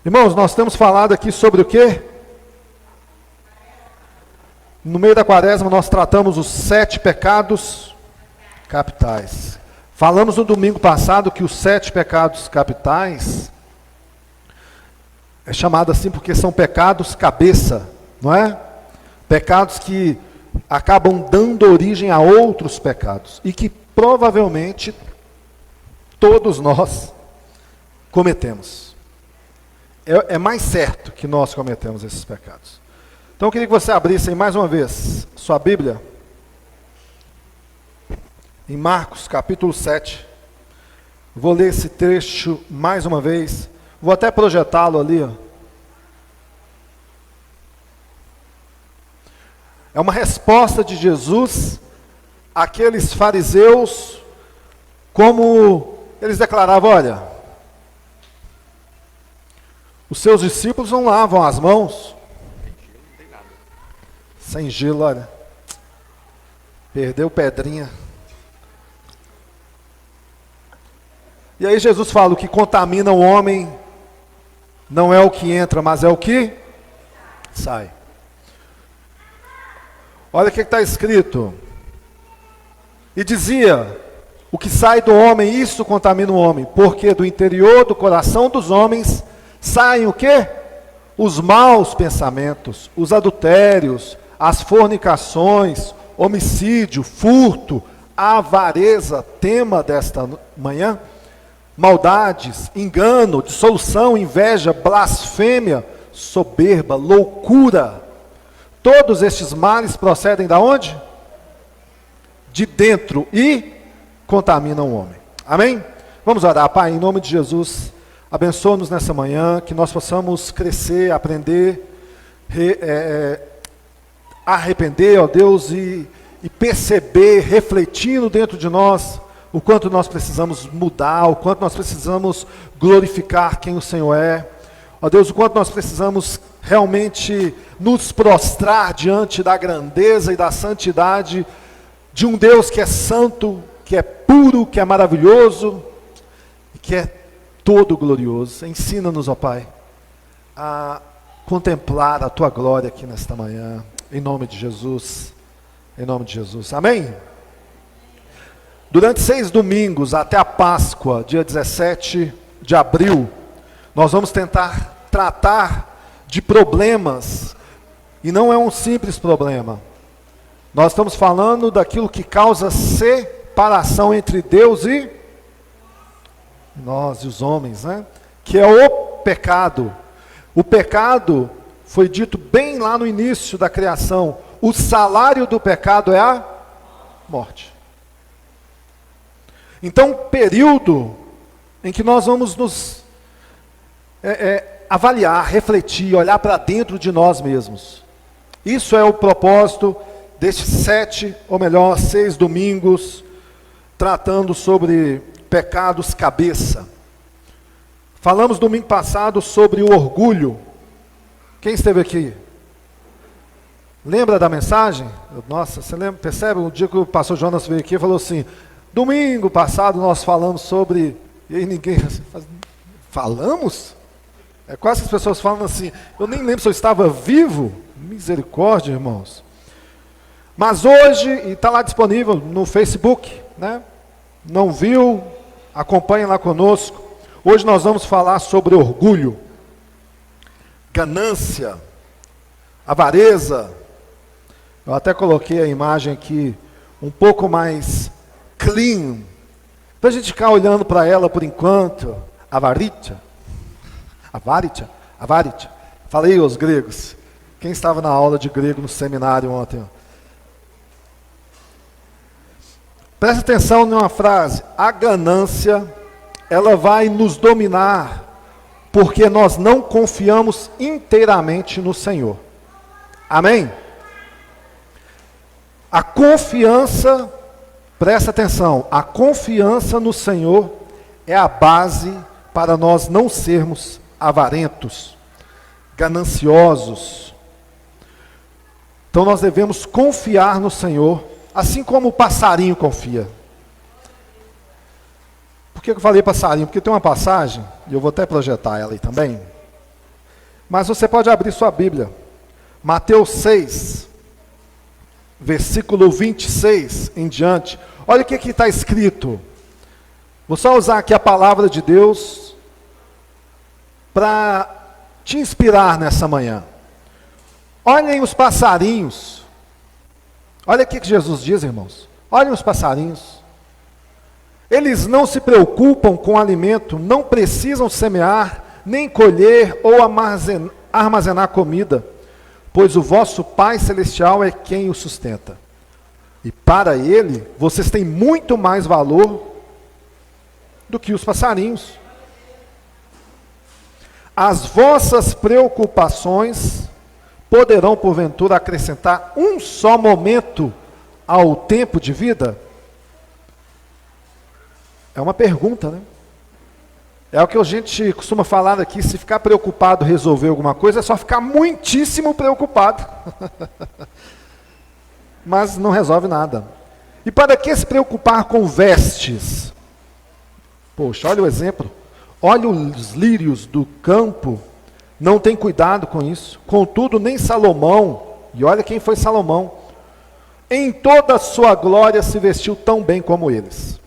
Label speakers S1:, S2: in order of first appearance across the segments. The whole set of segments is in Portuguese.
S1: Irmãos, nós temos falado aqui sobre o quê? No meio da quaresma nós tratamos os 7 pecados capitais. Falamos no domingo passado que os 7 pecados capitais é chamado assim porque são pecados cabeça, não é? Pecados que acabam dando origem a outros pecados e que provavelmente todos nós cometemos. É mais certo que nós cometemos esses pecados. Então eu queria que você abrisse aí mais uma vez sua Bíblia em Marcos capítulo 7. Vou ler esse trecho mais uma vez. Vou até projetá-lo ali, ó. É uma resposta de Jesus àqueles fariseus, como eles declaravam, olha, os seus discípulos não lavam as mãos. Sem gelo, olha. Perdeu pedrinha. E aí Jesus fala, o que contamina o homem não é o que entra, mas é o que sai. Olha o que está escrito. E dizia, o que sai do homem, isso contamina o homem, porque do interior do coração dos homens saem o quê? Os maus pensamentos, os adultérios, as fornicações, homicídio, furto, avareza, tema desta manhã, maldades, engano, dissolução, inveja, blasfêmia, soberba, loucura. Todos estes males procedem da onde? De dentro e contaminam o homem. Amém? Vamos orar. Pai, em nome de Jesus, abençoa-nos nessa manhã, que nós possamos crescer, aprender, arrepender, ó Deus, e perceber, refletindo dentro de nós, o quanto nós precisamos mudar, o quanto nós precisamos glorificar quem o Senhor é. Ó Deus, o quanto nós precisamos realmente nos prostrar diante da grandeza e da santidade de um Deus que é santo, que é puro, que é maravilhoso, e que é todo glorioso. Ensina-nos, ó Pai, a contemplar a Tua glória aqui nesta manhã, em nome de Jesus, em nome de Jesus, amém? Durante 6 domingos, até a Páscoa, dia 17 de abril, nós vamos tentar tratar de problemas, e não é um simples problema. Nós estamos falando daquilo que causa separação entre Deus e nós e os homens, né? Que é o pecado. O pecado foi dito bem lá no início da criação. O salário do pecado é a morte. Então, período em que nós vamos nos avaliar, refletir, olhar para dentro de nós mesmos. Isso é o propósito destes 7, ou melhor, 6 domingos, tratando sobre pecados cabeça. Falamos domingo passado sobre o orgulho. Quem esteve aqui? Lembra da mensagem? Nossa, você lembra, percebe? O dia que o pastor Jonas veio aqui e falou assim, domingo passado nós falamos sobre... E aí ninguém... Falamos? É quase que as pessoas falam assim, eu nem lembro se eu estava vivo. Misericórdia, irmãos. Mas hoje, e está lá disponível no Facebook, né? Não viu? Acompanhe lá conosco. Hoje nós vamos falar sobre orgulho, ganância, avareza. Eu até coloquei a imagem aqui um pouco mais clean, para a gente ficar olhando para ela por enquanto. Avaritia. Falei aos gregos. Quem estava na aula de grego no seminário ontem? Presta atenção numa frase. A ganância, ela vai nos dominar, porque nós não confiamos inteiramente no Senhor. Amém? A confiança, presta atenção, a confiança no Senhor é a base para nós não sermos avarentos, gananciosos. Então nós devemos confiar no Senhor, assim como o passarinho confia. Por que eu falei passarinho? Porque tem uma passagem, e eu vou até projetar ela aí também, Mas você pode abrir sua Bíblia. Mateus 6, versículo 26 em diante. Olha o que está escrito. Vou só usar aqui a palavra de Deus para te inspirar nessa manhã. Olhem os passarinhos. Olha o que Jesus diz, irmãos. Olhem os passarinhos. Eles não se preocupam com o alimento, não precisam semear, nem colher ou armazenar comida, pois o vosso Pai Celestial é quem o sustenta. E para Ele, vocês têm muito mais valor do que os passarinhos. As vossas preocupações poderão, porventura, acrescentar um só momento ao tempo de vida? É uma pergunta, né? É o que a gente costuma falar aqui, se ficar preocupado em resolver alguma coisa, é só ficar muitíssimo preocupado. Mas não resolve nada. E para que se preocupar com vestes? Poxa, olha o exemplo. Olha os lírios do campo, não tem cuidado com isso. Contudo, nem Salomão, e olha quem foi Salomão, em toda a sua glória se vestiu tão bem como eles.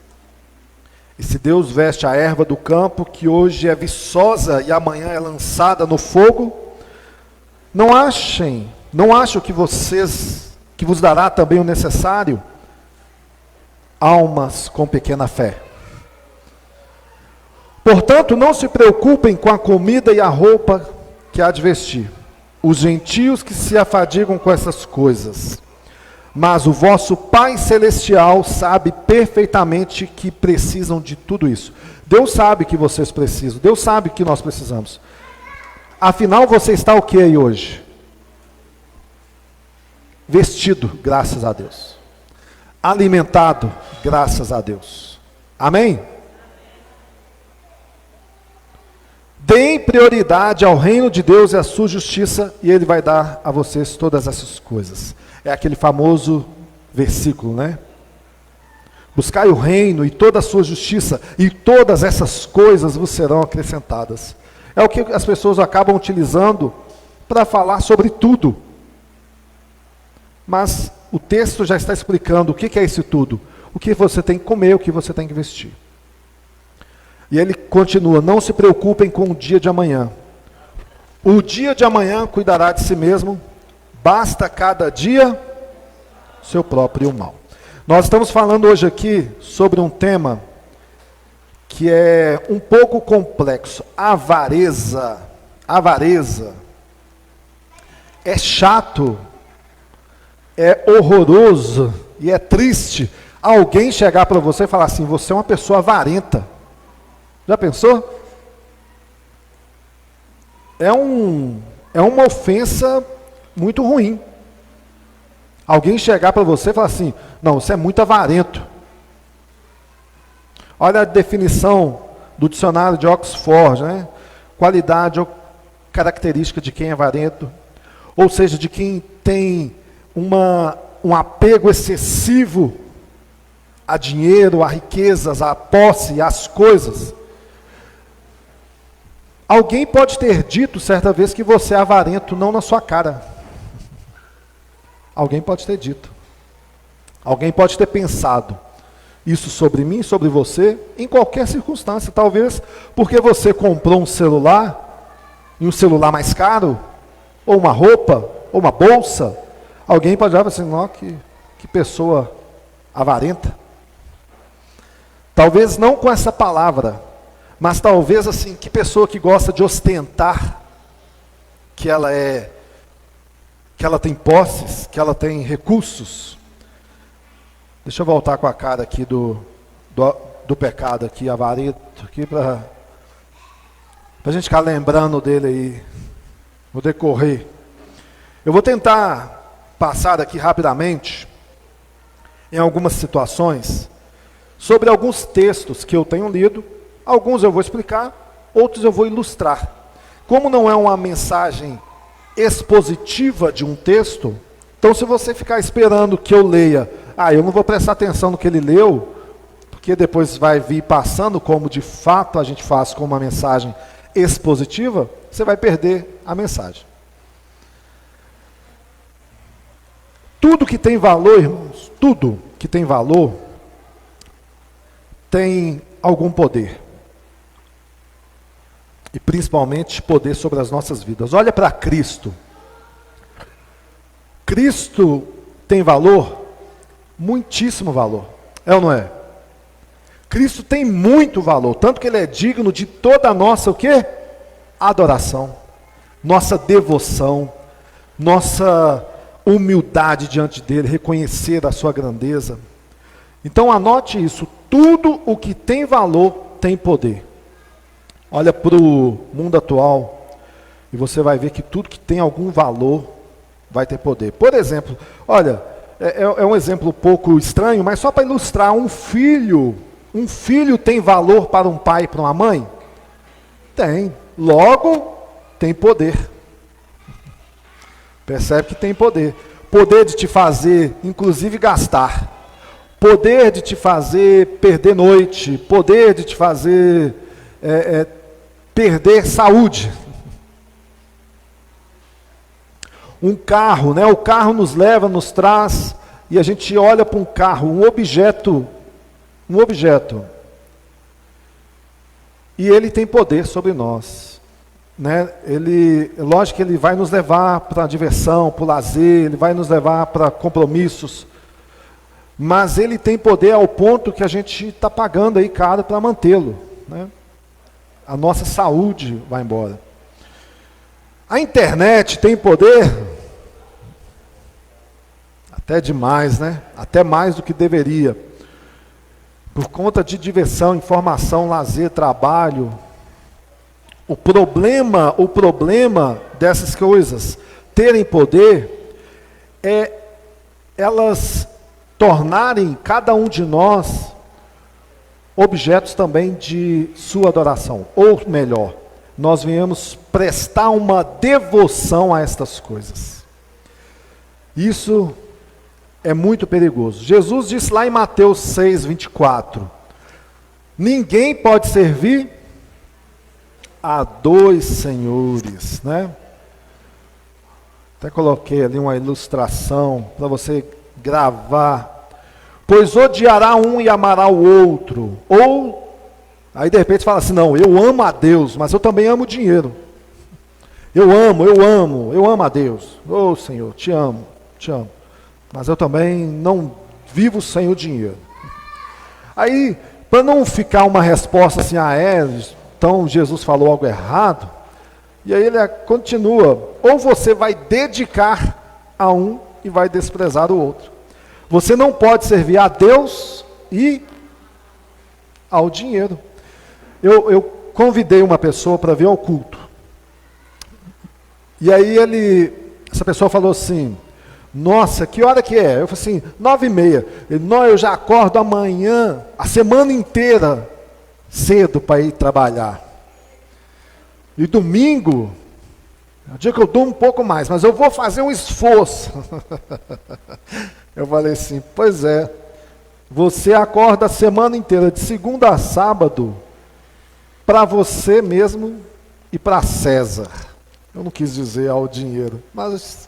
S1: E se Deus veste a erva do campo, que hoje é viçosa e amanhã é lançada no fogo, não acho que vos dará também o necessário? Almas com pequena fé. Portanto, não se preocupem com a comida e a roupa que há de vestir. Os gentios que se afadigam com essas coisas. Mas o vosso Pai Celestial sabe perfeitamente que precisam de tudo isso. Deus sabe que vocês precisam. Deus sabe que nós precisamos. Afinal, você está o que aí hoje? Vestido, graças a Deus. Alimentado, graças a Deus. Amém? Deem prioridade ao reino de Deus e à sua justiça, e Ele vai dar a vocês todas essas coisas. É aquele famoso versículo, né? Buscai o reino e toda a sua justiça, e todas essas coisas vos serão acrescentadas. É o que as pessoas acabam utilizando para falar sobre tudo. Mas o texto já está explicando o que é isso tudo. O que você tem que comer, o que você tem que vestir. E ele continua, não se preocupem com o dia de amanhã. O dia de amanhã cuidará de si mesmo, basta cada dia seu próprio mal. Nós estamos falando hoje aqui sobre um tema que é um pouco complexo. Avareza. Avareza. É chato, é horroroso e é triste alguém chegar para você e falar assim, você é uma pessoa avarenta. Já pensou? É uma ofensa muito ruim. Alguém chegar para você e falar assim, não, você é muito avarento. Olha a definição do dicionário de Oxford, né? Qualidade ou característica de quem é avarento, ou seja, de quem tem um apego excessivo a dinheiro, a riquezas, a posse, às coisas. Alguém pode ter dito certa vez que você é avarento, não na sua cara. Alguém pode ter dito. Alguém pode ter pensado isso sobre mim, sobre você, em qualquer circunstância. Talvez porque você comprou um celular, e um celular mais caro, ou uma roupa, ou uma bolsa. Alguém pode dizer assim, ó, que pessoa avarenta. Talvez não com essa palavra, mas talvez assim, que pessoa que gosta de ostentar, que ela tem posses, que ela tem recursos. Deixa eu voltar com a cara aqui do pecado aqui, avarento, aqui para a gente ficar lembrando dele aí, no decorrer. Eu vou tentar passar aqui rapidamente, em algumas situações, sobre alguns textos que eu tenho lido. Alguns eu vou explicar, outros eu vou ilustrar. Como não é uma mensagem expositiva de um texto, então se você ficar esperando que eu leia, eu não vou prestar atenção no que ele leu, porque depois vai vir passando como de fato a gente faz com uma mensagem expositiva, você vai perder a mensagem. Tudo que tem valor, irmãos, tudo que tem valor, tem algum poder. E principalmente poder sobre as nossas vidas. Olha para Cristo. Cristo tem valor? Muitíssimo valor. É ou não é? Cristo tem muito valor, tanto que ele é digno de toda a nossa, o quê? Adoração, nossa devoção, nossa humildade diante dele, reconhecer a sua grandeza. Então anote isso, tudo o que tem valor tem poder. Olha para o mundo atual e você vai ver que tudo que tem algum valor vai ter poder. Por exemplo, olha, é um exemplo um pouco estranho, mas só para ilustrar, um filho tem valor para um pai e para uma mãe? Tem. Logo, tem poder. Percebe que tem poder. Poder de te fazer, inclusive, gastar. Poder de te fazer perder noite. Poder de te fazer perder saúde. Um carro, né? O carro nos leva, nos traz, e a gente olha para um carro, um objeto, e ele tem poder sobre nós, né? Lógico que ele vai nos levar para a diversão, para o lazer, ele vai nos levar para compromissos, mas ele tem poder ao ponto que a gente está pagando aí caro para mantê-lo, né? A nossa saúde vai embora. A internet tem poder? Até demais, né? Até mais do que deveria. Por conta de diversão, informação, lazer, trabalho. O problema dessas coisas terem poder é elas tornarem cada um de nós objetos também de sua adoração. Ou melhor, nós viemos prestar uma devoção a estas coisas. Isso é muito perigoso. Jesus disse lá em Mateus 6, 24, ninguém pode servir a dois senhores, né? Até coloquei ali uma ilustração para você gravar. Pois odiará um e amará o outro. Ou, aí de repente fala assim, não, eu amo a Deus, mas eu também amo o dinheiro. Eu amo a Deus. Oh Senhor, te amo. Mas eu também não vivo sem o dinheiro. Aí, para não ficar uma resposta assim, então Jesus falou algo errado, e aí ele continua, ou você vai dedicar a um e vai desprezar o outro. Você não pode servir a Deus e ao dinheiro. Eu convidei uma pessoa para vir ao culto. E aí essa pessoa falou assim, nossa, que hora que é? Eu falei assim, 9h30. Ele, não, eu já acordo amanhã, a semana inteira, cedo para ir trabalhar. E domingo, é o dia que eu durmo um pouco mais, mas eu vou fazer um esforço. Eu falei assim, pois é, você acorda a semana inteira, de segunda a sábado, para você mesmo e para César. Eu não quis dizer ao dinheiro, mas...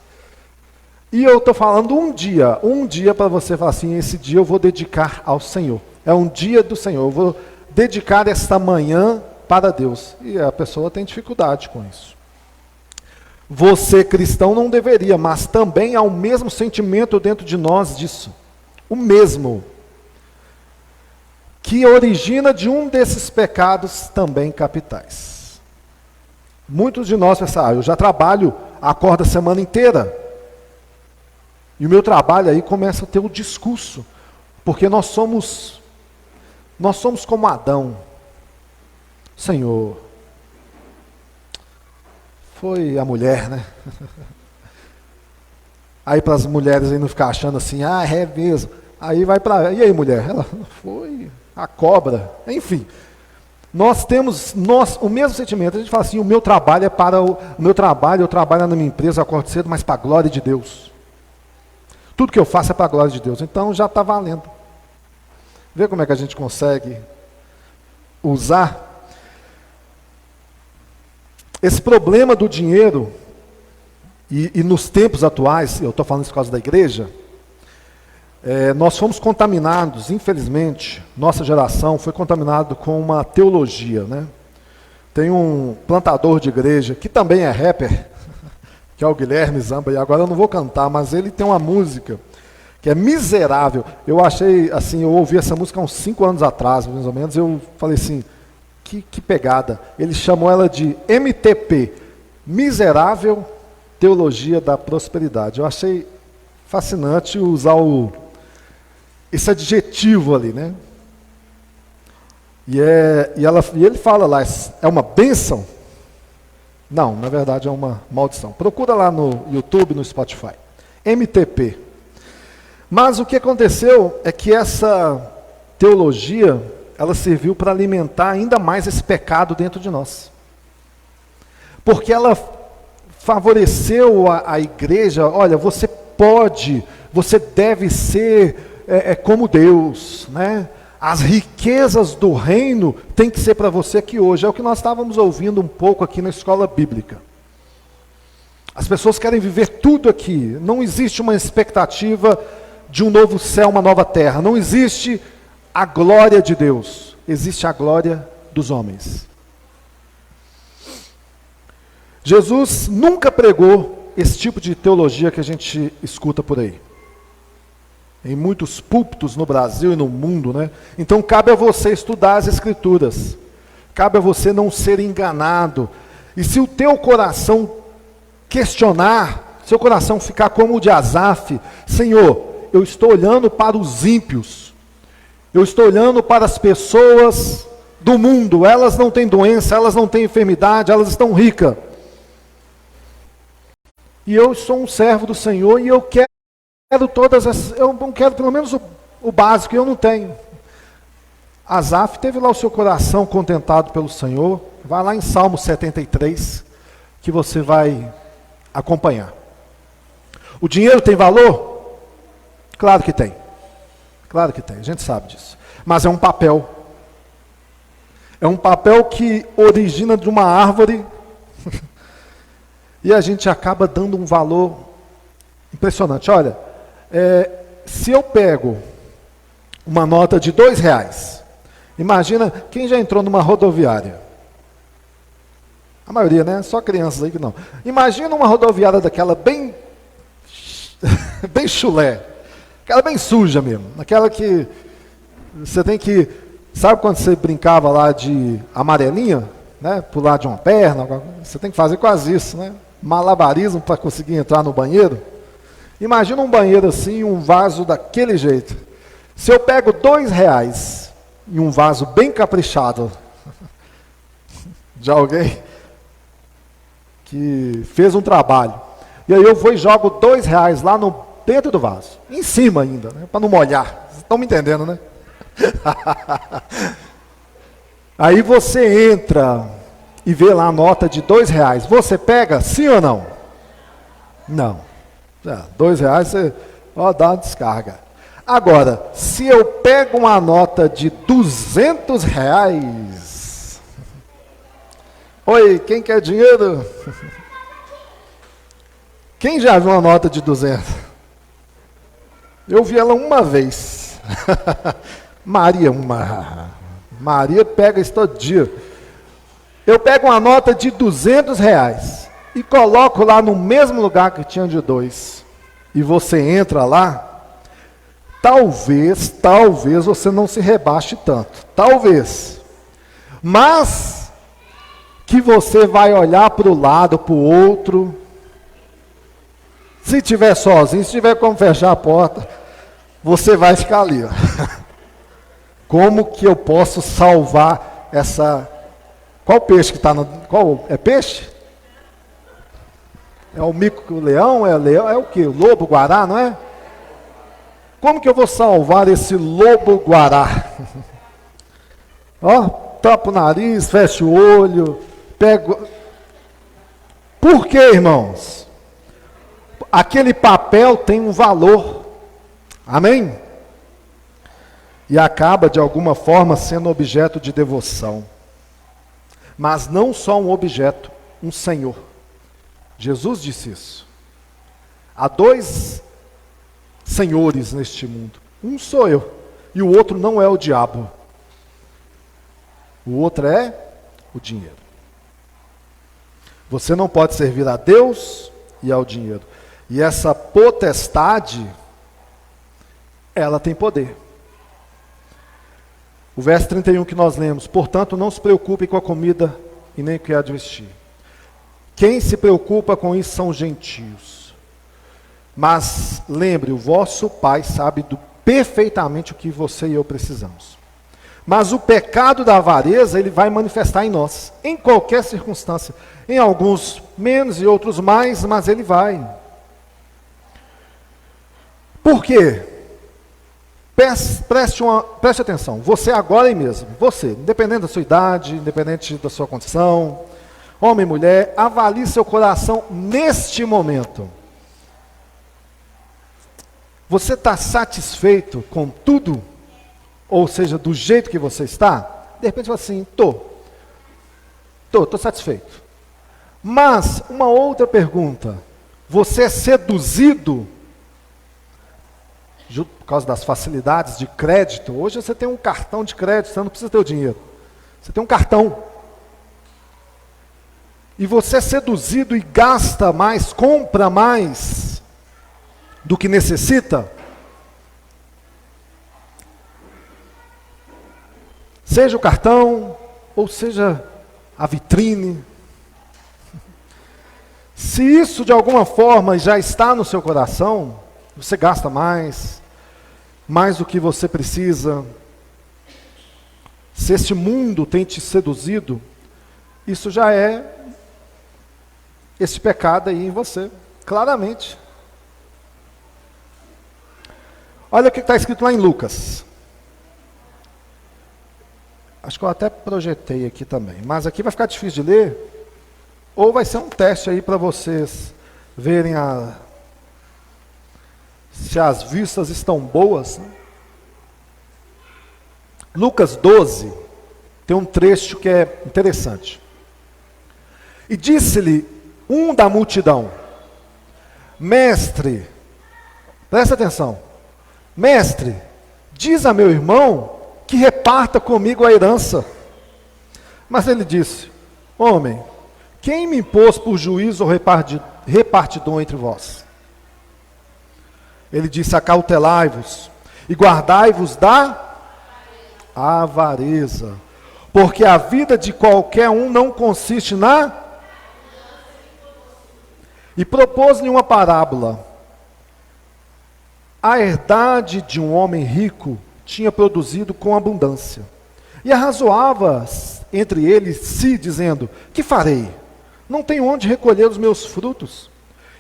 S1: E eu estou falando um dia para você falar assim, esse dia eu vou dedicar ao Senhor. É um dia do Senhor, eu vou dedicar esta manhã para Deus. E a pessoa tem dificuldade com isso. Você, cristão, não deveria, mas também há o mesmo sentimento dentro de nós disso. O mesmo. Que origina de um desses pecados também capitais. Muitos de nós pensam, eu já trabalho, acordo a semana inteira. E o meu trabalho aí começa a ter o discurso. Porque nós somos como Adão. Senhor, foi a mulher, né? Aí para as mulheres aí não ficar achando assim, é mesmo. Aí vai para, e aí mulher? Ela foi a cobra. Enfim, nós temos o mesmo sentimento. A gente fala assim, o meu trabalho é para o meu trabalho, eu trabalho na minha empresa, eu acordo cedo, mas para a glória de Deus. Tudo que eu faço é para a glória de Deus. Então já está valendo. Vê como é que a gente consegue usar. Esse problema do dinheiro, e nos tempos atuais, eu estou falando isso por causa da igreja, nós fomos contaminados, infelizmente, nossa geração foi contaminada com uma teologia, né? Tem um plantador de igreja, que também é rapper, que é o Guilherme Zamba, e agora eu não vou cantar, mas ele tem uma música que é miserável. Eu achei, assim, eu ouvi essa música há uns 5 anos atrás, mais ou menos, eu falei assim, que pegada. Ele chamou ela de MTP, Miserável Teologia da Prosperidade. Eu achei fascinante usar esse adjetivo ali, né? E ele fala lá, é uma bênção? Não, na verdade é uma maldição. Procura lá no YouTube, no Spotify. MTP. Mas o que aconteceu é que essa teologia, ela serviu para alimentar ainda mais esse pecado dentro de nós. Porque ela favoreceu a igreja, olha, você pode, você deve ser como Deus, né? As riquezas do reino tem que ser para você aqui hoje. É o que nós estávamos ouvindo um pouco aqui na escola bíblica. As pessoas querem viver tudo aqui. Não existe uma expectativa de um novo céu, uma nova terra. Não existe a glória de Deus. Existe a glória dos homens. Jesus nunca pregou esse tipo de teologia que a gente escuta por aí. Em muitos púlpitos no Brasil e no mundo, né? Então cabe a você estudar as Escrituras. Cabe a você não ser enganado. E se o teu coração questionar, seu coração ficar como o de Asaf, Senhor, eu estou olhando para os ímpios. Eu estou olhando para as pessoas do mundo. Elas não têm doença, elas não têm enfermidade, elas estão ricas. E eu sou um servo do Senhor e eu quero eu não quero pelo menos o básico, eu não tenho. Asaf teve lá o seu coração contentado pelo Senhor. Vai lá em Salmo 73, que você vai acompanhar. O dinheiro tem valor? Claro que tem. Claro que tem, a gente sabe disso. Mas é um papel. É um papel que origina de uma árvore e a gente acaba dando um valor impressionante. Olha, se eu pego uma nota de R$2, imagina quem já entrou numa rodoviária. A maioria, né? Só crianças aí que não. Imagina uma rodoviária daquela bem, bem chulé, aquela bem suja mesmo, aquela que você tem que, sabe quando você brincava lá de amarelinha, né? Pular de uma perna, você tem que fazer quase isso, né? Malabarismo para conseguir entrar no banheiro. Imagina um banheiro assim, um vaso daquele jeito. Se eu pego R$2 e um vaso bem caprichado de alguém que fez um trabalho, e aí eu vou e jogo R$2 lá dentro do vaso, em cima ainda, né, para não molhar. Vocês estão me entendendo, né? Aí você entra e vê lá a nota de R$2. Você pega, sim ou não? Não. R$2, você dá uma descarga. Agora, se eu pego uma nota de R$200, oi, quem quer dinheiro? Quem já viu uma nota de 200? Eu vi ela uma vez. Maria pega isso todo dia. Eu pego uma nota de R$200 e coloco lá no mesmo lugar que tinha de 2, e você entra lá, talvez você não se rebaixe tanto, talvez, mas que você vai olhar para o lado, para o outro, se estiver sozinho, se tiver como fechar a porta, você vai ficar ali, ó. Como que eu posso salvar essa, qual peixe que está qual, é peixe? É o mico-leão? É o quê? O lobo-guará, não é? Como que eu vou salvar esse lobo-guará? Ó, tapa o nariz, fecha o olho, pego... Por quê, irmãos? Aquele papel tem um valor. Amém? E acaba, de alguma forma, sendo objeto de devoção. Mas não só um objeto. um senhor. Jesus disse isso. Há dois senhores neste mundo. Um sou eu, e o outro não é o diabo. O outro é o dinheiro. Você não pode servir a Deus e ao dinheiro. E essa potestade, ela tem poder. O verso 31 que nós lemos: portanto, não se preocupem com a comida e nem com o que há de vestir. Quem se preocupa com isso são os gentios. Mas lembre, o vosso Pai sabe perfeitamente o que você e eu precisamos. Mas o pecado da avareza, ele vai manifestar em nós, em qualquer circunstância. Em alguns menos e outros mais, mas ele vai. Por quê? Preste atenção, você agora e mesmo, você, independente da sua idade, independente da sua condição, homem e mulher, avalie seu coração neste momento. Você está satisfeito com tudo? Ou seja, do jeito que você está? De repente você fala assim, estou satisfeito. Mas, uma outra pergunta, você é seduzido por causa das facilidades de crédito? Hoje você tem um cartão de crédito, você não precisa ter o dinheiro. Você tem um cartão. E você é seduzido e gasta mais, compra mais do que necessita? Seja o cartão, ou seja a vitrine. Se isso de alguma forma já está no seu coração, você gasta mais do que você precisa. Se este mundo tem te seduzido, isso já é esse pecado aí em você, claramente. Olha o que está escrito lá em Lucas. Acho que eu até projetei aqui também, mas aqui vai ficar difícil de ler, ou vai ser um teste aí para vocês verem se as vistas estão boas. Né? Lucas 12, tem um trecho que é interessante. E disse-lhe um da multidão: mestre, presta atenção, mestre, diz a meu irmão que reparta comigo a herança. Mas ele disse: homem, quem me impôs por juiz ou repartidor entre vós? Ele disse: acautelai-vos e guardai-vos da avareza, porque a vida de qualquer um não consiste na... E propôs-lhe uma parábola. A herdade de um homem rico tinha produzido com abundância. E arrazoava entre eles si, dizendo: que farei? Não tenho onde recolher os meus frutos.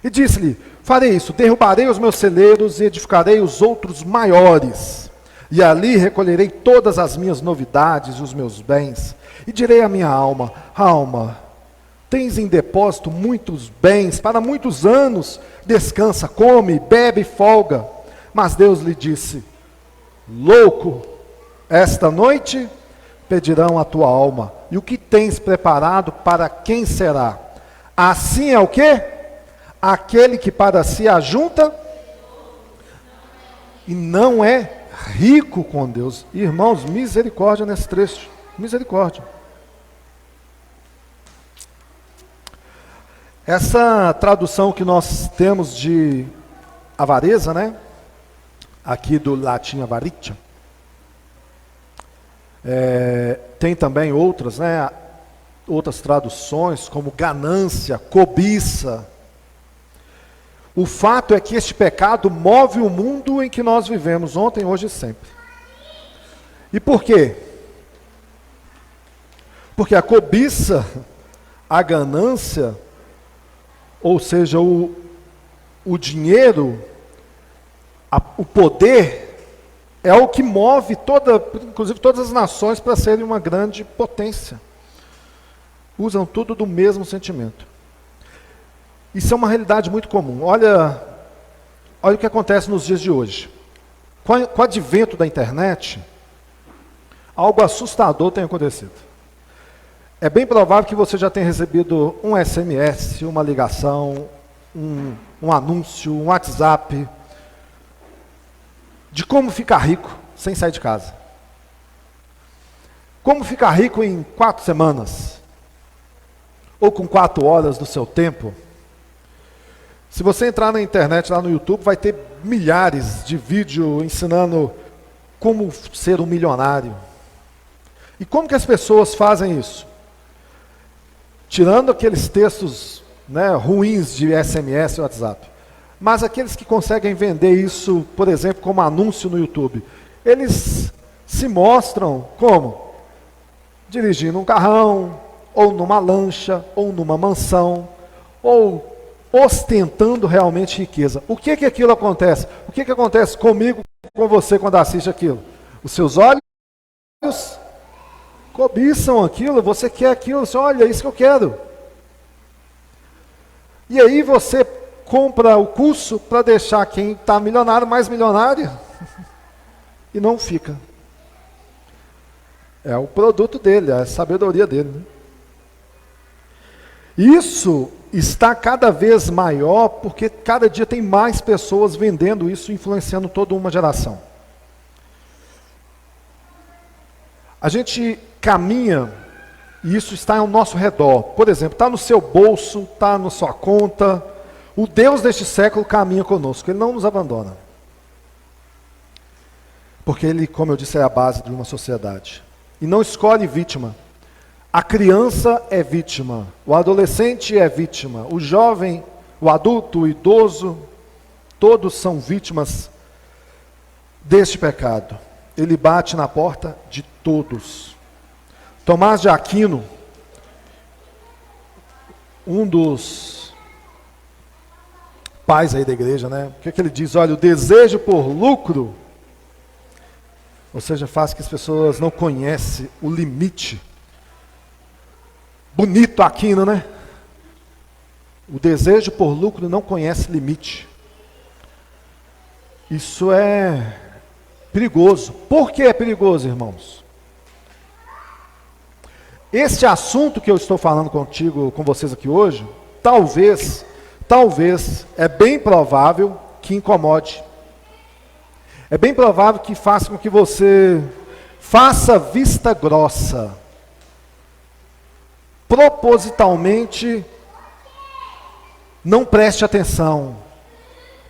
S1: E disse-lhe: farei isso, derrubarei os meus celeiros e edificarei os outros maiores. E ali recolherei todas as minhas novidades e os meus bens. E direi à minha alma: alma, tens em depósito muitos bens, para muitos anos, descansa, come, bebe e folga. Mas Deus lhe disse: louco, esta noite pedirão a tua alma, e o que tens preparado para quem será? Assim é o quê? Aquele que para si ajunta e não é rico com Deus. Irmãos, misericórdia nesse trecho, misericórdia. Essa tradução que nós temos de avareza, né? Aqui do latim avaritia. Tem também outras, né? Outras traduções, como ganância, cobiça. O fato é que este pecado move o mundo em que nós vivemos, ontem, hoje e sempre. E por quê? Porque a cobiça, a ganância, ou seja, o dinheiro, o poder, é o que move inclusive todas as nações para serem uma grande potência. Usam tudo do mesmo sentimento. Isso é uma realidade muito comum. Olha o que acontece nos dias de hoje. Com o advento da internet, algo assustador tem acontecido. É bem provável que você já tenha recebido um SMS, uma ligação, um anúncio, um WhatsApp, de como ficar rico sem sair de casa. Como ficar rico em 4 semanas, ou com 4 horas do seu tempo. Se você entrar na internet, lá no YouTube, vai ter milhares de vídeos ensinando como ser um milionário. E como que as pessoas fazem isso? Tirando aqueles textos, né, ruins de SMS e WhatsApp. Mas aqueles que conseguem vender isso, por exemplo, como anúncio no YouTube, eles se mostram como? Dirigindo um carrão, ou numa lancha, ou numa mansão, ou ostentando realmente riqueza. O que aquilo acontece? O que acontece comigo, com você, quando assiste aquilo? Os seus olhos cobiçam aquilo, você quer aquilo, você olha, é isso que eu quero. E aí você compra o curso para deixar quem está milionário mais milionário e não fica. É o produto dele, é a sabedoria dele. Né? Isso está cada vez maior porque cada dia tem mais pessoas vendendo isso, influenciando toda uma geração. A gente caminha e isso está ao nosso redor. Por exemplo, está no seu bolso, está na sua conta. O Deus deste século caminha conosco, Ele não nos abandona. Porque Ele, como eu disse, é a base de uma sociedade. E não escolhe vítima. A criança é vítima, o adolescente é vítima, o jovem, o adulto, o idoso, todos são vítimas deste pecado. Ele bate na porta de todos. Tomás de Aquino, um dos pais aí da igreja, né? O que ele diz? Olha, o desejo por lucro, ou seja, faz que as pessoas não conhecem o limite. Bonito Aquino, né? O desejo por lucro não conhece limite. Isso é perigoso. Por que é perigoso, irmãos? Este assunto que eu estou falando contigo, com vocês aqui hoje, talvez, é bem provável que incomode. É bem provável que faça com que você faça vista grossa. Propositalmente não preste atenção.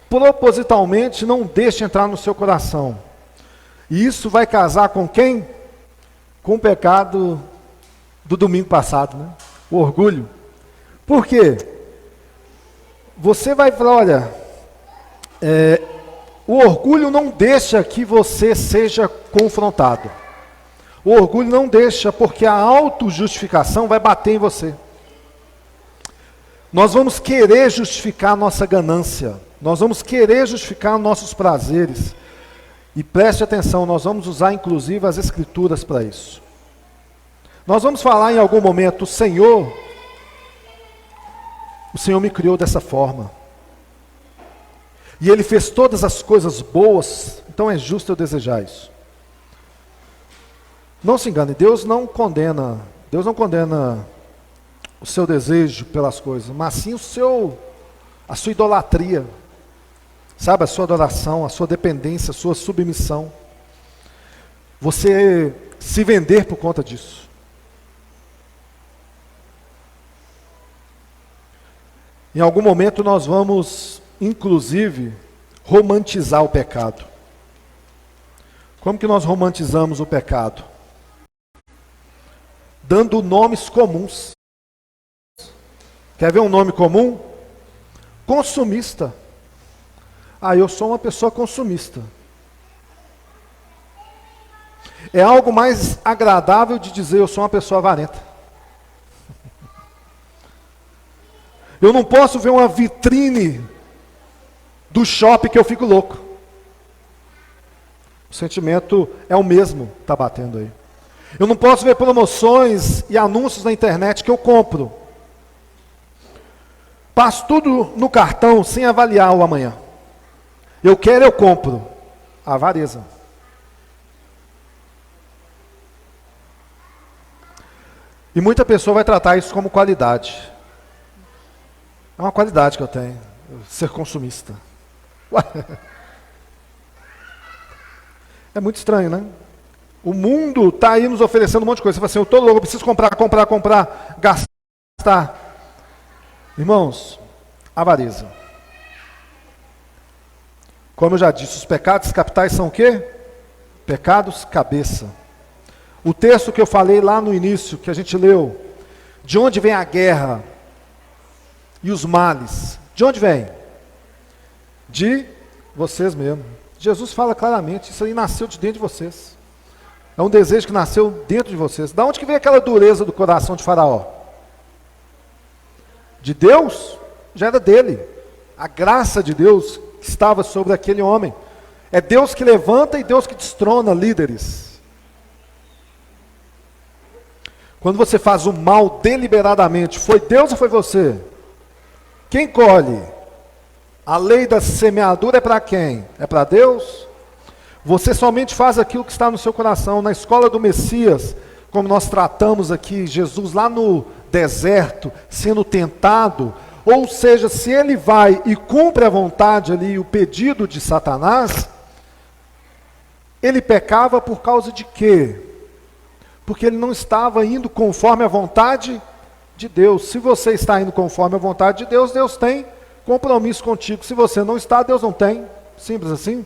S1: Propositalmente não deixe entrar no seu coração. E isso vai casar com quem? Com o pecado do domingo passado, né? O orgulho. Por quê? Você vai falar, olha, o orgulho não deixa que você seja confrontado. O orgulho não deixa, porque a autojustificação vai bater em você. Nós vamos querer justificar a nossa ganância. Nós vamos querer justificar nossos prazeres. E preste atenção, nós vamos usar inclusive as escrituras para isso. Nós vamos falar em algum momento, o Senhor me criou dessa forma. E Ele fez todas as coisas boas, então é justo eu desejar isso. Não se engane, Deus não condena o seu desejo pelas coisas, mas sim a sua idolatria, sabe, a sua adoração, a sua dependência, a sua submissão. Você se vender por conta disso. Em algum momento nós vamos, inclusive, romantizar o pecado. Como que nós romantizamos o pecado? Dando nomes comuns. Quer ver um nome comum? Consumista. Ah, eu sou uma pessoa consumista. É algo mais agradável de dizer eu sou uma pessoa avarenta. Eu não posso ver uma vitrine do shopping que eu fico louco. O sentimento é o mesmo, está batendo aí. Eu não posso ver promoções e anúncios na internet que eu compro. Passo tudo no cartão sem avaliar o amanhã. Eu quero, eu compro. A avareza. E muita pessoa vai tratar isso como qualidade. É uma qualidade que eu tenho, ser consumista. Ué. É muito estranho, né? O mundo está aí nos oferecendo um monte de coisa. Você fala assim, eu estou louco, eu preciso comprar, gastar. Irmãos, avareza. Como eu já disse, os pecados capitais são o quê? Pecados cabeça. O texto que eu falei lá no início, que a gente leu, de onde vem a guerra e os males? De onde vem? De vocês mesmos. Jesus fala claramente, isso aí nasceu de dentro de vocês. É um desejo que nasceu dentro de vocês. Da onde que veio aquela dureza do coração de Faraó? De Deus? Já era dele. A graça de Deus que estava sobre aquele homem. É Deus que levanta e Deus que destrona líderes. Quando você faz o mal deliberadamente, foi Deus ou foi você? Quem colhe? A lei da semeadura é para quem? É para Deus? Você somente faz aquilo que está no seu coração. Na escola do Messias, como nós tratamos aqui, Jesus lá no deserto, sendo tentado, ou seja, se ele vai e cumpre a vontade ali, o pedido de Satanás, ele pecava por causa de quê? Porque ele não estava indo conforme a vontade de Deus. Se você está indo conforme a vontade de Deus, Deus tem compromisso contigo. Se você não está, Deus não tem. Simples assim.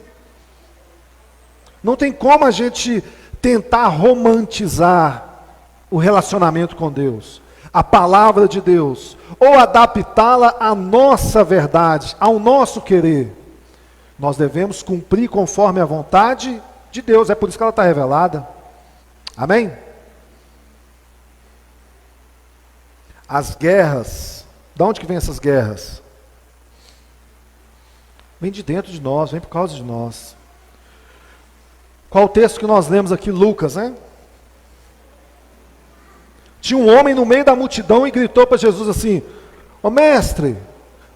S1: Não tem como a gente tentar romantizar o relacionamento com Deus, a palavra de Deus, ou adaptá-la à nossa verdade, ao nosso querer. Nós devemos cumprir conforme a vontade de Deus, é por isso que ela está revelada. Amém? As guerras, de onde que vem essas guerras? Vem de dentro de nós, vem por causa de nós. Qual o texto que nós lemos aqui? Lucas, né? Tinha um homem no meio da multidão e gritou para Jesus assim: ô mestre,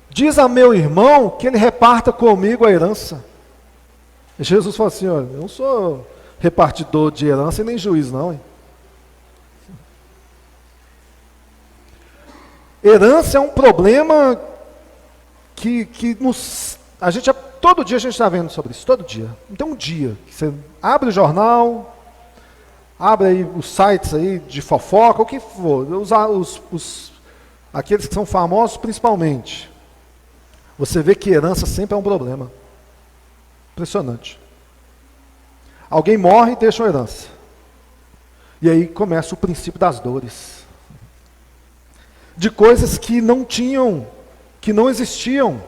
S1: diz a meu irmão que ele reparta comigo a herança. E Jesus falou assim: olha, eu não sou repartidor de herança e nem juiz não, hein? Herança é um problema que a gente, todo dia a gente está vendo sobre isso, todo dia. Então um dia, que você abre o jornal, abre aí os sites aí de fofoca, o que for, aqueles que são famosos principalmente. Você vê que herança sempre é um problema. Impressionante. Alguém morre e deixa uma herança. E aí começa o princípio das dores. De coisas que não tinham, que não existiam.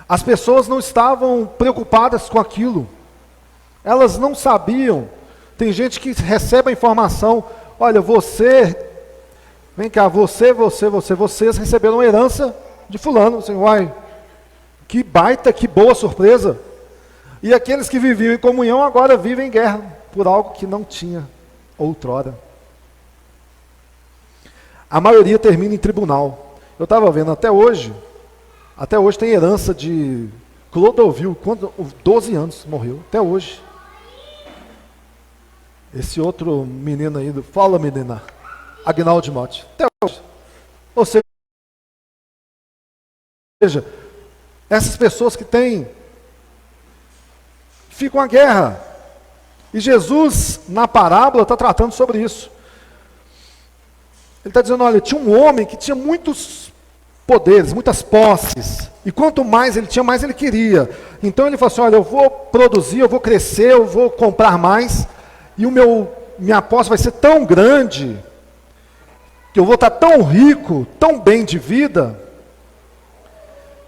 S1: As pessoas não estavam preocupadas com aquilo. Elas não sabiam. Tem gente que recebe a informação: olha, vem cá, vocês receberam uma herança de fulano. Assim, uai, que baita, que boa surpresa. E aqueles que viviam em comunhão agora vivem em guerra, por algo que não tinha outrora. A maioria termina em tribunal. Eu estava vendo até hoje tem herança de Clodovil, 12 anos morreu, até hoje. Esse outro menino aí, fala menina, Agnaldo Motti, até hoje. Ou seja, essas pessoas que têm, ficam à guerra. E Jesus, na parábola, está tratando sobre isso. Ele está dizendo, olha, tinha um homem que tinha muitos poderes, muitas posses. E quanto mais ele tinha, mais ele queria. Então ele falou assim, olha, eu vou produzir, eu vou crescer, eu vou comprar mais. E minha posse vai ser tão grande, que eu vou estar tão rico, tão bem de vida,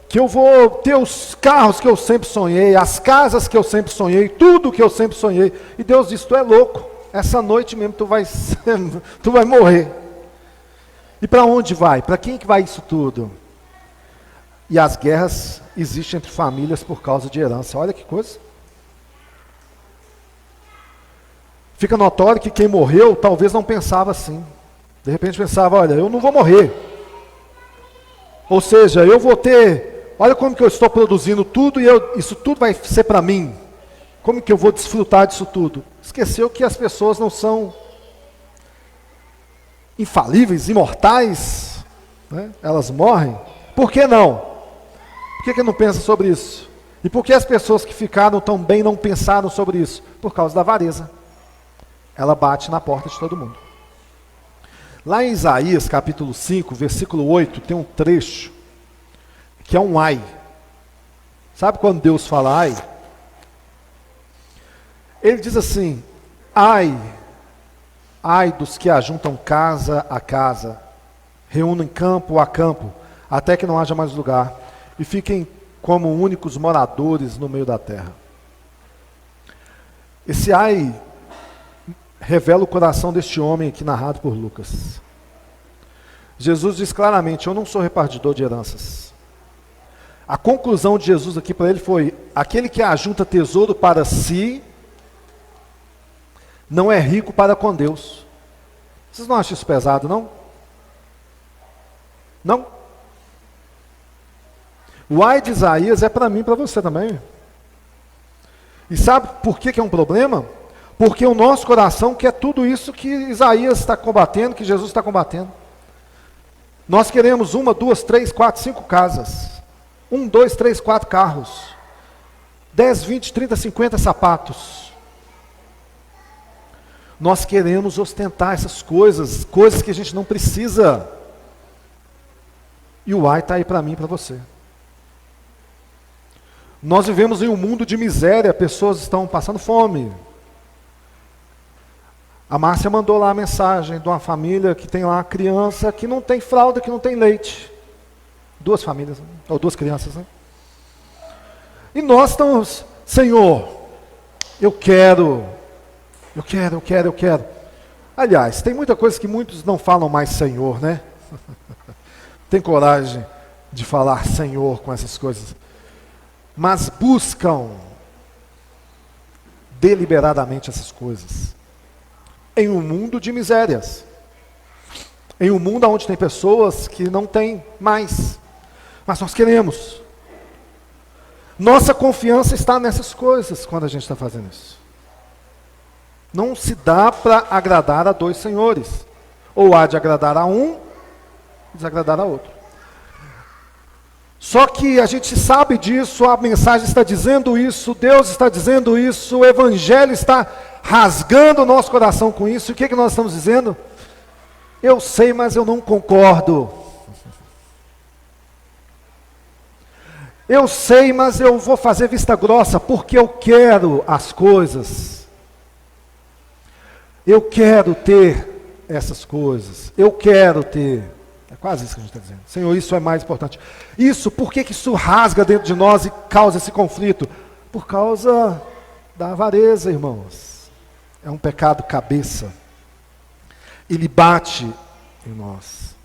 S1: que eu vou ter os carros que eu sempre sonhei, as casas que eu sempre sonhei, tudo que eu sempre sonhei. E Deus disse, tu é louco, essa noite mesmo tu vai morrer. E para onde vai? Para quem que vai isso tudo? E as guerras existem entre famílias por causa de herança. Olha que coisa. Fica notório que quem morreu talvez não pensava assim. De repente pensava, olha, eu não vou morrer. Ou seja, eu vou ter, olha como que eu estou produzindo tudo e isso tudo vai ser para mim. Como que eu vou desfrutar disso tudo? Esqueceu que as pessoas não são infalíveis, imortais, né? Elas morrem. Por que não? Por que não pensa sobre isso? E por que as pessoas que ficaram tão bem não pensaram sobre isso? Por causa da avareza. Ela bate na porta de todo mundo. Lá em Isaías, capítulo 5, versículo 8, tem um trecho que é um ai. Sabe quando Deus fala ai? Ele diz assim: ai dos que ajuntam casa a casa, reúnem campo a campo, até que não haja mais lugar, e fiquem como únicos moradores no meio da terra. Esse ai revela o coração deste homem aqui narrado por Lucas. Jesus diz claramente: eu não sou repartidor de heranças. A conclusão de Jesus aqui para ele foi: aquele que ajunta tesouro para si, não é rico para com Deus. Vocês não acham isso pesado, não? Não? O ai de Isaías é para mim e para você também. E sabe por que é um problema? Porque o nosso coração quer tudo isso que Isaías está combatendo, que Jesus está combatendo. Nós queremos 1, 2, 3, 4, 5 casas. 1, 2, 3, 4 carros. 10, 20, 30, 50 sapatos. Nós queremos ostentar essas coisas, coisas que a gente não precisa. E o ai está aí para mim e para você. Nós vivemos em um mundo de miséria, pessoas estão passando fome. A Márcia mandou lá a mensagem de uma família que tem lá uma criança que não tem fralda, que não tem leite. 2 famílias, ou 2 crianças, né? E nós estamos: Senhor, eu quero. Aliás, tem muita coisa que muitos não falam mais Senhor, né? Tem coragem de falar Senhor com essas coisas. Mas buscam deliberadamente essas coisas. Em um mundo de misérias. Em um mundo onde tem pessoas que não têm mais. Mas nós queremos. Nossa confiança está nessas coisas quando a gente está fazendo isso. Não se dá para agradar a 2 senhores. Ou há de agradar a um, desagradar a outro. Só que a gente sabe disso, a mensagem está dizendo isso, Deus está dizendo isso, o Evangelho está rasgando o nosso coração com isso. E o que nós estamos dizendo? Eu sei, mas eu não concordo. Eu sei, mas eu vou fazer vista grossa, porque eu quero as coisas. Eu quero ter essas coisas. Eu quero ter. É quase isso que a gente está dizendo. Senhor, isso é mais importante. Isso, por que isso rasga dentro de nós e causa esse conflito? Por causa da avareza, irmãos. É um pecado cabeça. Ele bate em nós.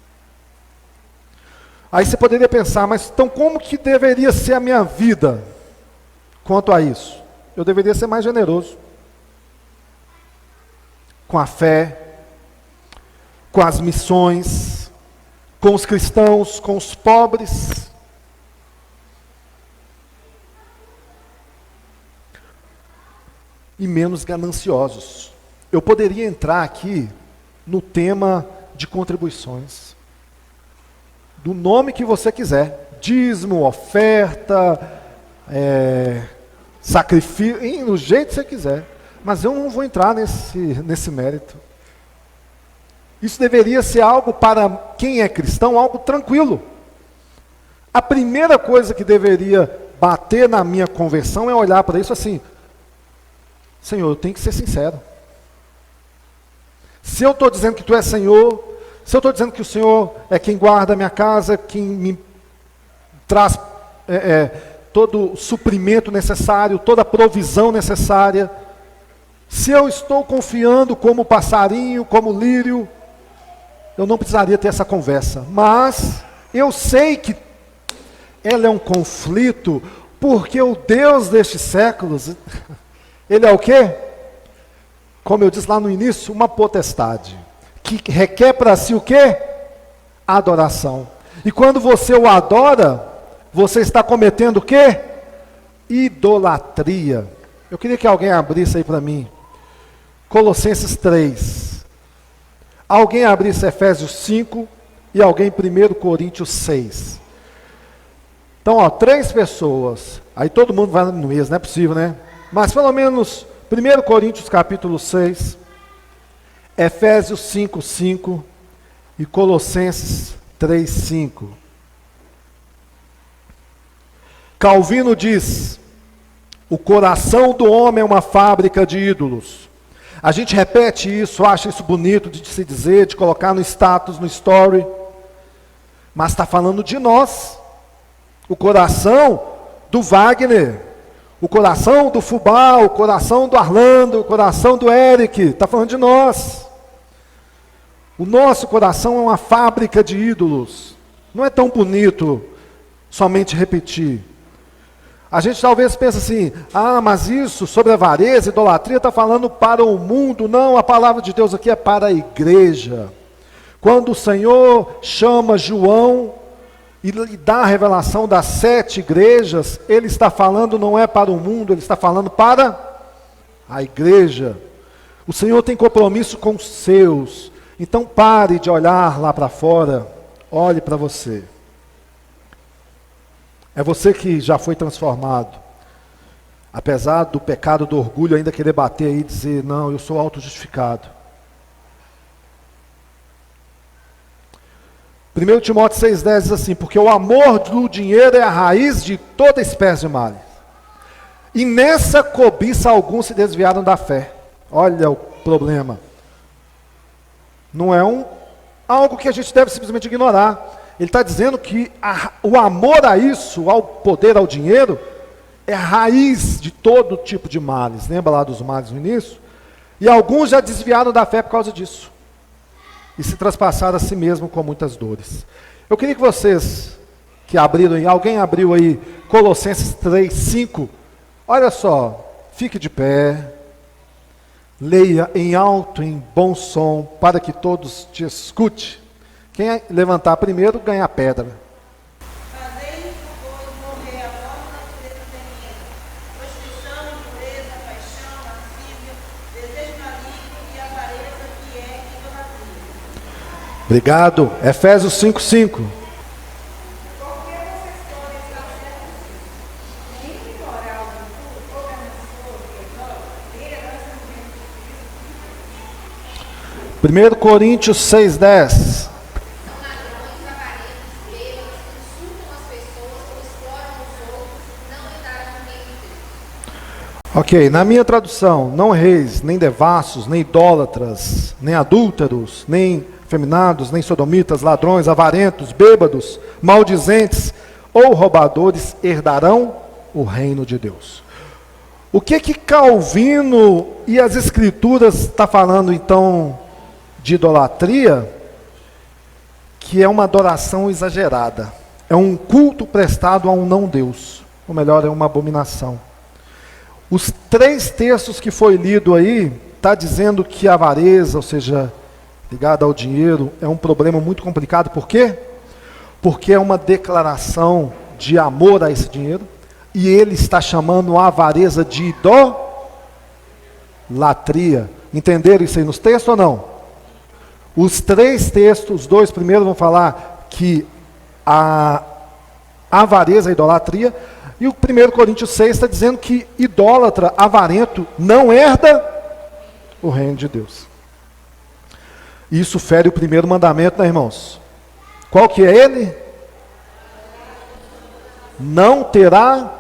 S1: Aí você poderia pensar: mas então como que deveria ser a minha vida quanto a isso? Eu deveria ser mais generoso. Com a fé, com as missões, com os cristãos, com os pobres. E menos gananciosos. Eu poderia entrar aqui no tema de contribuições. Do nome que você quiser. Dízimo, oferta, sacrifício, do jeito que você quiser. Mas eu não vou entrar nesse mérito. Isso deveria ser algo para quem é cristão, algo tranquilo. A primeira coisa que deveria bater na minha conversão é olhar para isso assim: Senhor, eu tenho que ser sincero. Se eu estou dizendo que Tu és Senhor, se eu estou dizendo que o Senhor é quem guarda a minha casa, quem me traz todo o suprimento necessário, toda a provisão necessária, se eu estou confiando como passarinho, como lírio, eu não precisaria ter essa conversa. Mas eu sei que ela é um conflito, porque o Deus destes séculos, Ele é o quê? Como eu disse lá no início, uma potestade, que requer para si o quê? Adoração. E quando você o adora, você está cometendo o quê? Idolatria. Eu queria que alguém abrisse aí para mim. Colossenses 3. Alguém abrisse Efésios 5 e alguém 1 Coríntios 6. Então, ó, 3 pessoas. Aí todo mundo vai no mesmo, não é possível, né? Mas pelo menos 1 Coríntios capítulo 6, Efésios 5, 5 e Colossenses 3, 5. Calvino diz: o coração do homem é uma fábrica de ídolos. A gente repete isso, acha isso bonito de se dizer, de colocar no status, no story. Mas está falando de nós. O coração do Wagner, o coração do Fubá, o coração do Arlando, o coração do Eric, está falando de nós. O nosso coração é uma fábrica de ídolos. Não é tão bonito somente repetir. A gente talvez pense assim, mas isso sobre avareza, idolatria, está falando para o mundo. Não, a palavra de Deus aqui é para a igreja. Quando o Senhor chama João e lhe dá a revelação das 7 igrejas, ele está falando não é para o mundo, ele está falando para a igreja. O Senhor tem compromisso com os seus. Então pare de olhar lá para fora, olhe para você. É você que já foi transformado. Apesar do pecado do orgulho ainda querer bater aí e dizer, não, eu sou auto-justificado. 1 Timóteo 6,10 diz assim, porque o amor do dinheiro é a raiz de toda espécie de males. E nessa cobiça alguns se desviaram da fé. Olha o problema. Não é algo que a gente deve simplesmente ignorar. Ele está dizendo que o amor a isso, ao poder, ao dinheiro, é a raiz de todo tipo de males. Lembra lá dos males no início? E alguns já desviaram da fé por causa disso. E se traspassaram a si mesmo com muitas dores. Eu queria que vocês, que abriram aí, alguém abriu aí, Colossenses 3, 5. Olha só, fique de pé. Leia em alto, em bom som, para que todos te escutem. Quem levantar primeiro, ganha a pedra.
S2: Fazei-nos, pois, morrer a vossa natureza terrena, prostituição, impureza, paixão, lascívia, desejo maligno e avareza, que é idolatria.
S1: Obrigado. Efésios 5, 5.
S2: Porque vocês podem estar certos disso. Nem imoral, impuro, ou ganancioso, idólatra, nem herança no reino de Cristo.
S1: 1 Coríntios 6, 10. Ok, na minha tradução, não reis, nem devassos, nem idólatras, nem adúlteros, nem feminados, nem sodomitas, ladrões, avarentos, bêbados, maldizentes ou roubadores herdarão o reino de Deus. O que Calvino e as Escrituras está falando então de idolatria? Que é uma adoração exagerada, é um culto prestado a um não Deus, ou melhor, é uma abominação. Os 3 textos que foi lido aí, está dizendo que a avareza, ou seja, ligada ao dinheiro, é um problema muito complicado. Por quê? Porque é uma declaração de amor a esse dinheiro, e ele está chamando a avareza de idolatria. Entenderam isso aí nos textos ou não? Os 3 textos, os 2 primeiros vão falar que a avareza é idolatria, e o 1 Coríntios 6 está dizendo que idólatra, avarento, não herda o reino de Deus. Isso fere o primeiro mandamento, né, irmãos? Qual que é ele? Não terá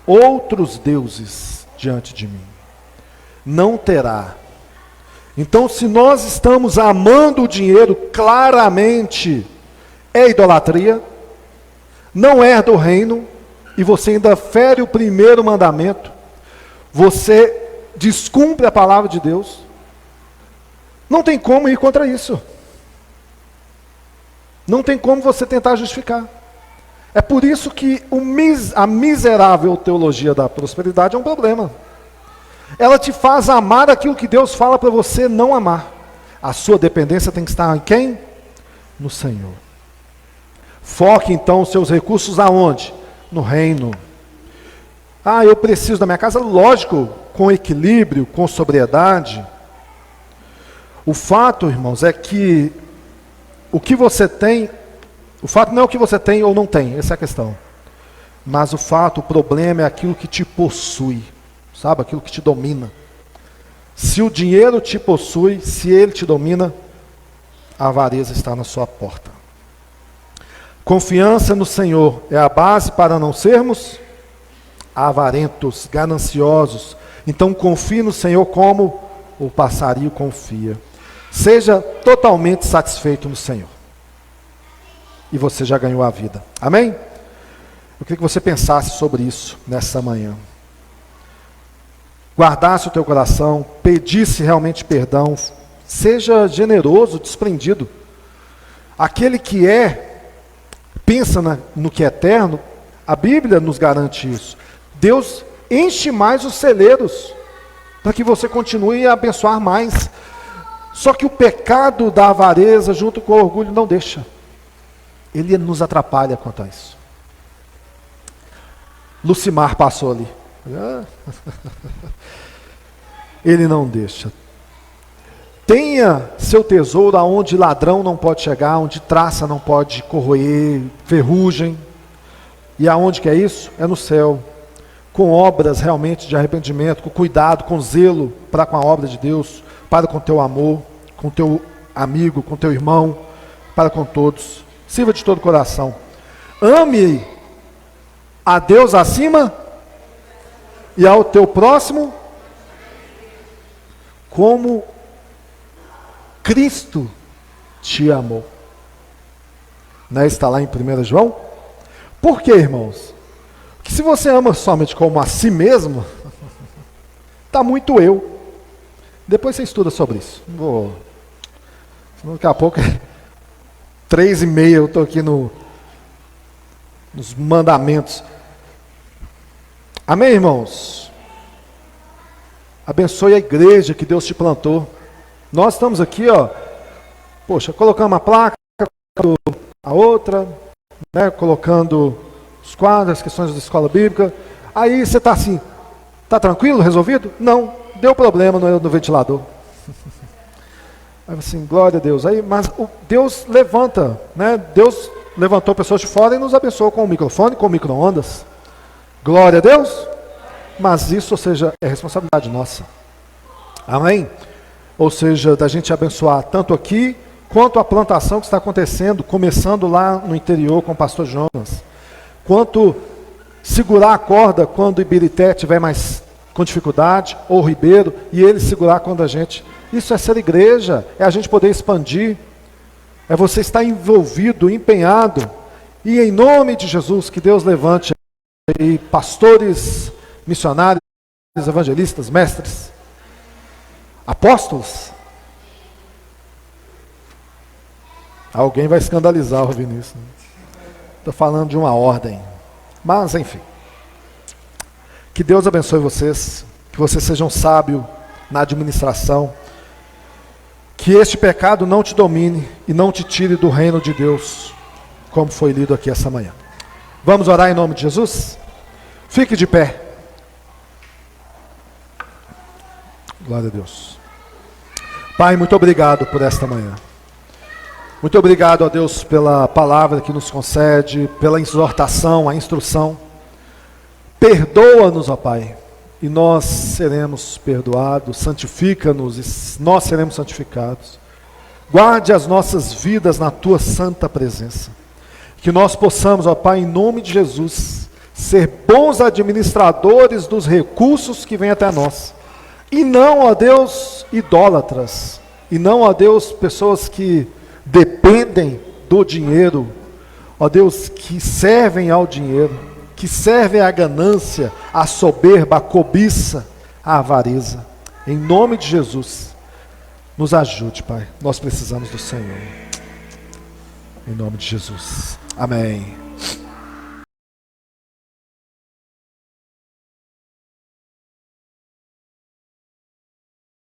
S1: outros deuses diante de mim. Não terá. Então, se nós estamos amando o dinheiro, claramente é idolatria, não herda o reino, e você ainda fere o primeiro mandamento, você descumpre a palavra de Deus, não tem como ir contra isso. Não tem como você tentar justificar. É por isso que a miserável teologia da prosperidade é um problema. Ela te faz amar aquilo que Deus fala para você não amar. A sua dependência tem que estar em quem? No Senhor. Foque então os seus recursos aonde? No reino. Eu preciso da minha casa, lógico, com equilíbrio, com sobriedade. O fato, irmãos, é que o que você tem, o fato não é o que você tem ou não tem, essa é a questão. Mas o fato, o problema é aquilo que te possui, sabe? Aquilo que te domina. Se o dinheiro te possui, se ele te domina, a avareza está na sua porta. Confiança no Senhor é a base para não sermos avarentos, gananciosos. Então confie no Senhor como o passarinho confia. Seja totalmente satisfeito no Senhor. E você já ganhou a vida. Amém? Eu queria que você pensasse sobre isso nessa manhã. Guardasse o teu coração, pedisse realmente perdão. Seja generoso, desprendido. Aquele que pensa no que é eterno, a Bíblia nos garante isso. Deus enche mais os celeiros, para que você continue a abençoar mais. Só que o pecado da avareza, junto com o orgulho, não deixa. Ele nos atrapalha quanto a isso. Lucimar passou ali. Ele não deixa. Tenha seu tesouro aonde ladrão não pode chegar, onde traça não pode corroer, ferrugem. E aonde que é isso? É no céu. Com obras realmente de arrependimento, com cuidado, com zelo para com a obra de Deus, para com teu amor, com teu amigo, com teu irmão, para com todos. Sirva de todo o coração. Ame a Deus acima e ao teu próximo como Cristo te amou. Não é? Está lá em 1 João? Por quê, irmãos? Porque se você ama somente como a si mesmo, está muito eu. Depois você estuda sobre isso. Não vou. Daqui a pouco, 3:30, eu estou aqui nos mandamentos. Amém, irmãos? Abençoe a igreja que Deus te plantou. Nós estamos aqui, poxa, colocando uma placa, a outra, né, colocando os quadros, as questões da escola bíblica. Aí você está assim, está tranquilo, resolvido? Não, deu problema no ventilador. Aí assim, glória a Deus. Aí, mas Deus levanta, né? Deus levantou pessoas de fora e nos abençoou com o microfone, com micro-ondas. Glória a Deus. Mas isso, ou seja, é responsabilidade nossa. Amém? Ou seja, da gente abençoar tanto aqui, quanto a plantação que está acontecendo, começando lá no interior com o pastor Jonas. Quanto segurar a corda quando o Ibirité estiver mais com dificuldade, ou o Ribeiro, e ele segurar quando a gente... Isso é ser igreja, é a gente poder expandir, é você estar envolvido, empenhado, e em nome de Jesus, que Deus levante aí pastores, missionários, evangelistas, mestres, apóstolos. Alguém vai escandalizar ouvindo isso. Estou falando de uma ordem. Mas, enfim. Que Deus abençoe vocês. Que vocês sejam sábios na administração. Que este pecado não te domine e não te tire do reino de Deus, como foi lido aqui essa manhã. Vamos orar em nome de Jesus? Fique de pé. Glória a Deus. Pai, muito obrigado por esta manhã. Muito obrigado a Deus pela palavra que nos concede, pela exortação, a instrução. Perdoa-nos, ó Pai, e nós seremos perdoados. Santifica-nos e nós seremos santificados. Guarde as nossas vidas na Tua santa presença. Que nós possamos, ó Pai, em nome de Jesus, ser bons administradores dos recursos que vêm até nós. E não, ó Deus, idólatras. E não, ó Deus, pessoas que dependem do dinheiro. Ó Deus, que servem ao dinheiro, que servem à ganância, à soberba, à cobiça, à avareza. Em nome de Jesus, nos ajude, Pai. Nós precisamos do Senhor. Em nome de Jesus. Amém.